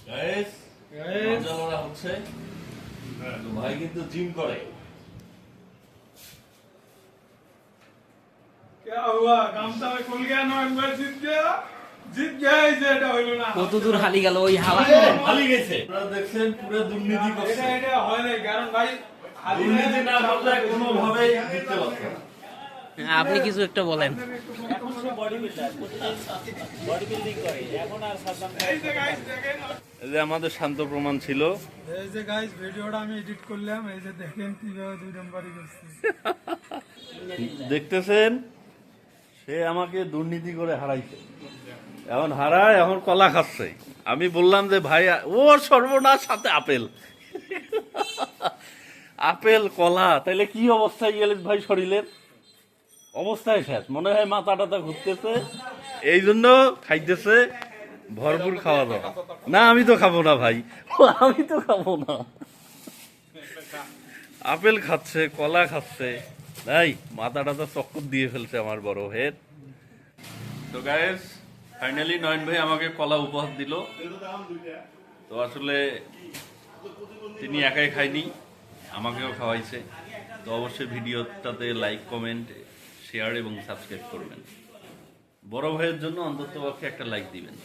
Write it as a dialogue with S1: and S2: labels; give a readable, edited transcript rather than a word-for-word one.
S1: Guys মজা করা হচ্ছে। তো ভাই কিন্তু জিম করে।
S2: क्या हुआ गामसा में खुल गया नवंबर जीत गया इसे এটা হইলো না
S3: কত দূর হালি গেল ওই হাওয়া
S1: হালি গেছে। আপনারা দেখছেন পুরো দুর্নীতি করছে।
S2: এটা হয় না কারণ ভাই
S1: দুর্নীতি না করলে কোনোভাবেই জিততে পারতো না।
S3: আপনি কিছু একটা বলেন।
S4: এখন সে বডি বিল্ডিং করে এখন আর সাদ্দাম
S2: এই যে গাইস দেখেন
S1: এই যে আমাদের শান্ত প্রমাণ ছিল।
S2: এই যে গাইস ভিডিওটা আমি এডিট করলাম এই যে দেখেন কিভাবে দুই নম্বরই করছি
S1: দেখতেছেন সে আমাকে দুর্নীতি করে হারাইছে, এখন হারায় এখন কলা খাচ্ছে। আমি বললাম যে ভাই ওর সর্বনাশ, সাথে আপেল আপেল কলা, তাইলে কি অবস্থায় গেলে ভাই শরীরের অবস্থায় শেষ। মনে হয় মাথা টাথা ঘুরতেছে, এই জন্য খাইতেছে ভরপুর খাওয়া দাওয়া। না আমি তো খাবো না ভাই, আমি তো খাবো না। আপেল খাচ্ছে, কলা খাচ্ছে, তাই মাথা টাথা চক্কর দিয়ে ফেলছে আমার বড় ভাইয়ের। তো গাইস ফাইনালি নয়ন ভাই আমাকে কলা উপহার দিল। তো আসলে তিনি একাই খায়নি, আমাকেও খাওয়াইছে। তো অবশ্যই ভিডিওটাতে লাইক, কমেন্ট, শেয়ার এবং সাবস্ক্রাইব করবেন। বড় ভাইয়ের জন্য অন্ততপক্ষে একটা লাইক দিবেন।